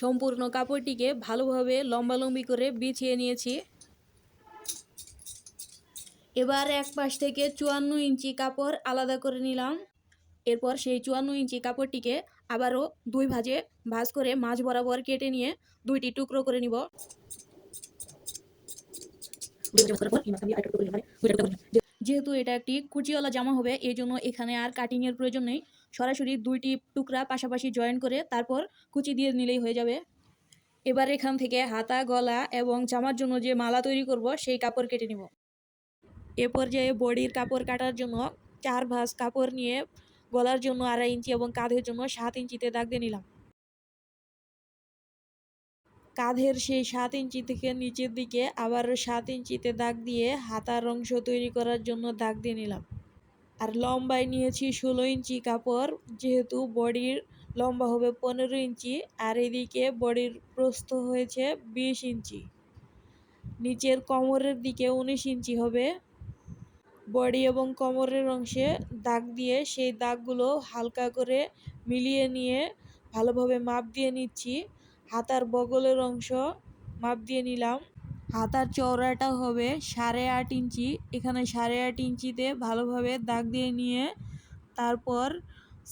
সম্পূর্ণ কাপড়টিকে ভালোভাবে লম্বালম্বি করে বিছিয়ে নিয়েছি। এবার এক পাশ থেকে 54 ইঞ্চি কাপড় আলাদা করে নিলাম। এরপর সেই 54 ইঞ্চি কাপড়টিকে আবারও দুই ভাঁজে ভাঁজ করে মাঝ বরাবর কেটে নিয়ে দুইটি টুকরো করে নিব। যেহেতু এটা একটি কুচিওয়ালা জামা হবে, এই জন্য এখানে আর কাটিংয়ের প্রয়োজন নেই। সরাসরি দুইটি টুকরা পাশাপাশি জয়েন করে তারপর কুচি দিয়ে নিলেই হয়ে যাবে। এবার এখান থেকে হাতা, গলা এবং জামার জন্য যে মালা তৈরি করব সেই কাপড় কেটে নিব। এ পর্যায়ে বডির কাপড় কাটার জন্য 4 ভাঁজ কাপড় নিয়ে গলার জন্য 2.5 ইঞ্চি এবং কাঁধের জন্য 7 ইঞ্চিতে দাগ দিয়ে নিলাম। কাঁধের সেই 7 ইঞ্চি থেকে নিচের দিকে আবার 7 ইঞ্চিতে দাগ দিয়ে হাতার অংশ তৈরি করার জন্য দাগ দিয়ে নিলাম। আর লম্বায় নিয়েছি 16 ইঞ্চি কাপড়, যেহেতু বডির লম্বা হবে 15 ইঞ্চি আর এদিকে বডির প্রস্থ হয়েছে 20 ইঞ্চি। নিচের কোমরের দিকে 19 ইঞ্চি হবে। বডি এবং কোমরের অংশে দাগ দিয়ে সেই দাগগুলো হালকা করে মিলিয়ে নিয়ে ভালোভাবে মাপ দিয়ে নিচ্ছি। হাতার বগলের অংশ মাপ দিয়ে নিলাম। হাতার চওড়াটা হবে 8.5 ইঞ্চি। এখানে 8.5 ইঞ্চিতে ভালোভাবে দাগ দিয়ে নিয়ে তারপর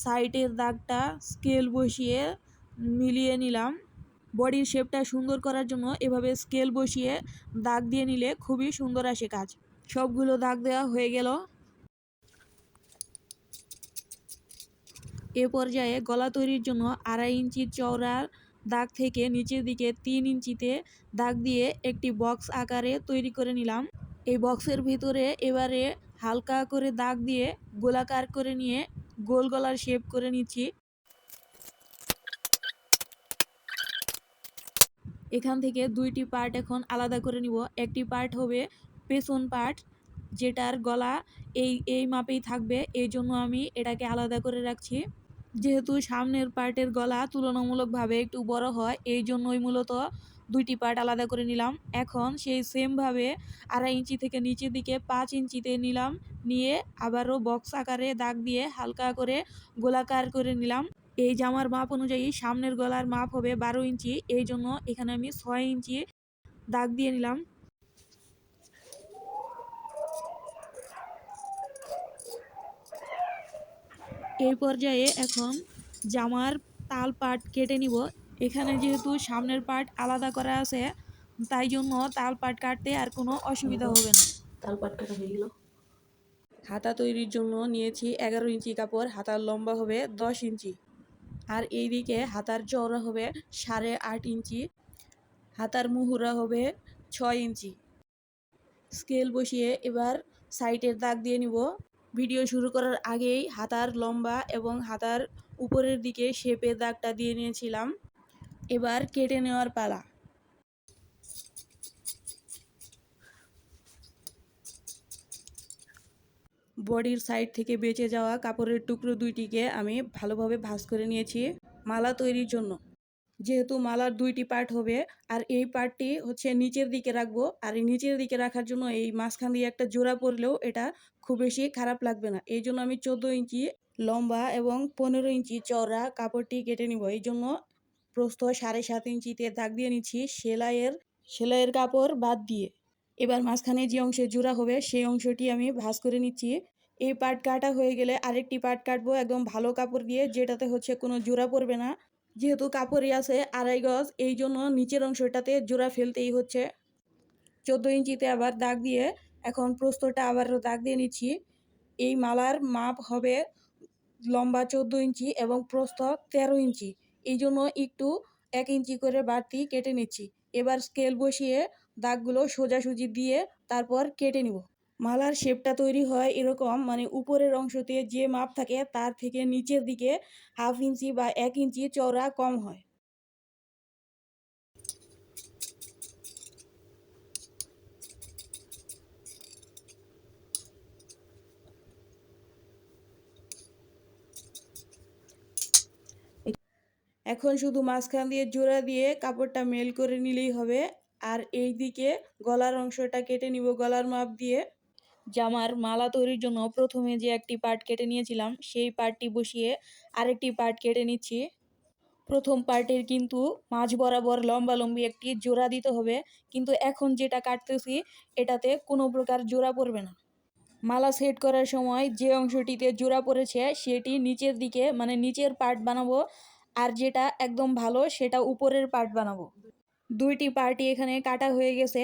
সাইডের দাগটা স্কেল বসিয়ে মিলিয়ে নিলাম। বডির শেপটা সুন্দর করার জন্য এভাবে স্কেল বসিয়ে দাগ দিয়ে নিলে খুবই সুন্দর আসে কাজ। সবগুলো দাগ দেওয়া হয়ে গেল। এ পর্যায়ে গলা তৈরির জন্য 2.5 ইঞ্চি চওড়ার দাগ থেকে নিচের দিকে 3 ইঞ্চিতে দাগ দিয়ে একটি বক্স আকারে তৈরি করে নিলাম। এই বক্সের ভিতরে এবারে হালকা করে দাগ দিয়ে গোলাকার করে নিয়ে গোল গলার শেপ করে নিচ্ছি। এখান থেকে দুইটি পার্ট এখন আলাদা করে নিব। একটি পার্ট হবে পেছন পার্ট, যেটার গলা এই মাপেই থাকবে, এই জন্য আমি এটাকে আলাদা করে রাখছি। যেহেতু সামনের পার্টের গলা তুলনামূলকভাবে একটু বড় হয়, এই জন্যই মূলত দুইটি পার্ট আলাদা করে নিলাম। এখন সেই সেমভাবে 2.5 ইঞ্চি থেকে নিচের দিকে 5 ইঞ্চিতে নিলাম, নিয়ে আবারও বক্স আকারে দাগ দিয়ে হালকা করে গোলাকার করে নিলাম। এই জামার মাপ অনুযায়ী সামনের গলার মাপ হবে 12 ইঞ্চি, এই জন্য এখানে আমি 6 ইঞ্চি দাগ দিয়ে নিলাম। এই পর্যায়ে এখন জামার তাল পাট কেটে নিব। এখানে যেহেতু সামনের পার্ট আলাদা করা আছে, তাই জন্য তাল পাট কাটতে আর কোনো অসুবিধা হবে না। তাল পাট কাটা হয়ে গেল। হাতা তৈরির জন্য নিয়েছি 11 ইঞ্চি কাপড়। হাতার লম্বা হবে 10 ইঞ্চি আর এইদিকে হাতার চওড়া হবে 8.5 ইঞ্চি। হাতার মুহুরা হবে 6 ইঞ্চি। স্কেল বসিয়ে এবার সাইডের দাগ দিয়ে নিব। ভিডিও শুরু করার আগেই হাতার লম্বা এবং হাতার উপরের দিকে শেপের দাগটা দিয়ে নিয়েছিলাম। এবার কেটে নেওয়ার পালা। বডির সাইড থেকে বেঁচে যাওয়া কাপড়ের টুকরো দুইটিকে আমি ভালোভাবে ভাঁজ করে নিয়েছি মালা তৈরির জন্য। যেহেতু মালার দুইটি পার্ট হবে আর এই পার্টটি হচ্ছে নিচের দিকে রাখবো, আর এই নিচের দিকে রাখার জন্য এই মাঝখান দিয়ে একটা জোড়া পরলেও এটা খুব বেশি খারাপ লাগবে না। এই জন্য আমি 14 ইঞ্চি লম্বা এবং 15 ইঞ্চি চওড়া কাপড়টি কেটে নিব। এই জন্য প্রস্থ 7.5 ইঞ্চিতে দাগ দিয়ে নিচ্ছি সেলাইয়ের কাপড় বাদ দিয়ে। এবার মাঝখানে যে অংশে জোড়া হবে সেই অংশটি আমি ভাঁজ করে নিচ্ছি। এই পার্ট কাটা হয়ে গেলে আরেকটি পার্ট কাটবো একদম ভালো কাপড় দিয়ে, যেটাতে হচ্ছে কোনো জোড়া পড়বে না। যেহেতু কাপড়ই আছে 2.5 গজ, এই জন্য নিচের অংশটাতে জোড়া ফেলতেই হচ্ছে। 14 ইঞ্চিতে আবার দাগ দিয়ে এখন প্রস্থটা আবারও দাগ দিয়ে নিচ্ছি। এই মালার মাপ হবে লম্বা 14 ইঞ্চি এবং প্রস্থ 13 ইঞ্চি, এই জন্য একটু 1 ইঞ্চি করে বাড়তি কেটে নিচ্ছি। এবার স্কেল বসিয়ে দাগগুলো সোজাসুজি দিয়ে তারপর কেটে নিব। মালার শেপটা তৈরি হয় এরকম, মানে উপরের অংশতে যে মাপ থাকে তার থেকে নিচের দিকে 1/2 ইঞ্চি বা 1 ইঞ্চি চওড়া কম হয়। এখন শুধু মাঝখান দিয়ে জোড়া দিয়ে কাপড়টা মেল করে নিলেই হবে। আর এই দিকে গলার অংশটা কেটে নিব গলার মাপ দিয়ে। জামার মালা তৈরির জন্য প্রথমে যে একটি পার্ট কেটে নিয়েছিলাম সেই পার্টটি বসিয়ে আরেকটি পার্ট কেটে নিচ্ছি। প্রথম পার্টের কিন্তু মাঝ বরাবর লম্বালম্বি একটি জোড়া দিতে হবে, কিন্তু এখন যেটা কাটতেছি এটাতে কোনো প্রকার জোড়া পড়বে না। মালা সেট করার সময় যে অংশটিতে জোড়া পড়েছে সেটি নিচের দিকে মানে নিচের পার্ট বানাবো, আর যেটা একদম ভালো সেটা উপরের পার্ট বানাবো। দুইটি পার্টই এখানে কাটা হয়ে গেছে।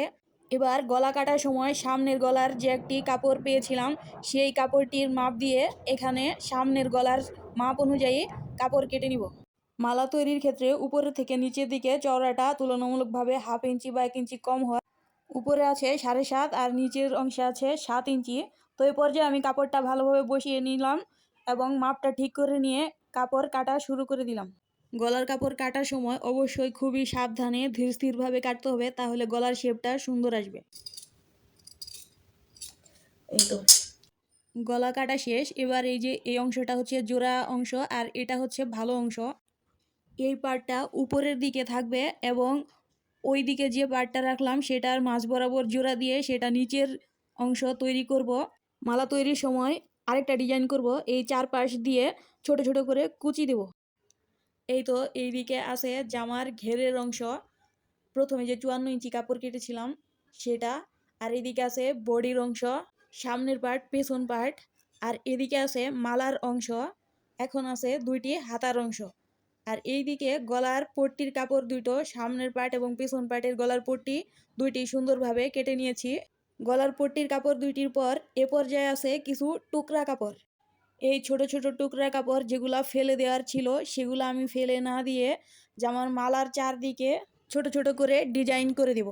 এবার গলা কাটার সময় সামনের গলার যে একটি কাপড় পেয়েছিলাম সেই কাপড়টির মাপ দিয়ে এখানে সামনের গলার মাপ অনুযায়ী কাপড় কেটে নিব। মালা তৈরির ক্ষেত্রে উপরের থেকে নিচের দিকে চওড়াটা তুলনামূলকভাবে 1/2 ইঞ্চি বা 1 ইঞ্চি কম হয়। উপরে আছে 7.5 আর নিচের অংশে আছে 7 ইঞ্চি। তো এই পর্যায়ে আমি কাপড়টা ভালোভাবে বসিয়ে নিলাম এবং মাপটা ঠিক করে নিয়ে কাপড় কাটা শুরু করে দিলাম। গলার কাপড় কাটার সময় অবশ্যই খুবই সাবধানে ধীর স্থিরভাবে কাটতে হবে, তাহলে গলার শেপটা সুন্দর আসবে। এই তো গলা কাটা শেষ। এবার এই যে এই অংশটা হচ্ছে জোড়া অংশ আর এটা হচ্ছে ভালো অংশ। এই পার্টটা উপরের দিকে থাকবে এবং ওই দিকে যে পার্টটা রাখলাম সেটার মাঝ বরাবর জোড়া দিয়ে সেটা নিচের অংশ তৈরি করব। মালা তৈরির সময় আরেকটা ডিজাইন করব, এই চারপাশ দিয়ে ছোট ছোট করে কুচি দেব। এই তো এইদিকে আছে জামার ঘেরের অংশ, প্রথমে যে 54 ইঞ্চি কাপড় কেটেছিলাম সেটা, আর এদিকে আছে বডির অংশ, সামনের পার্ট পেছন পার্ট, আর এদিকে আছে মালার অংশ, এখন আছে দুইটি হাতার অংশ। আর এইদিকে গলার পট্টির কাপড় দুটো, সামনের পার্ট এবং পেছন পার্টের গলার পট্টি দুইটি সুন্দরভাবে কেটে নিয়েছি। গলার পট্টির কাপড় দুইটির পর এ পর্যায়ে আছে কিছু টুকরা কাপড়। এই ছোট ছোট টুকরা কাপড় যেগুলা ফেলে দেওয়ার ছিল সেগুলো আমি ফেলে না দিয়ে জামার মালার চারদিকে ছোট ছোট করে ডিজাইন করে দেব।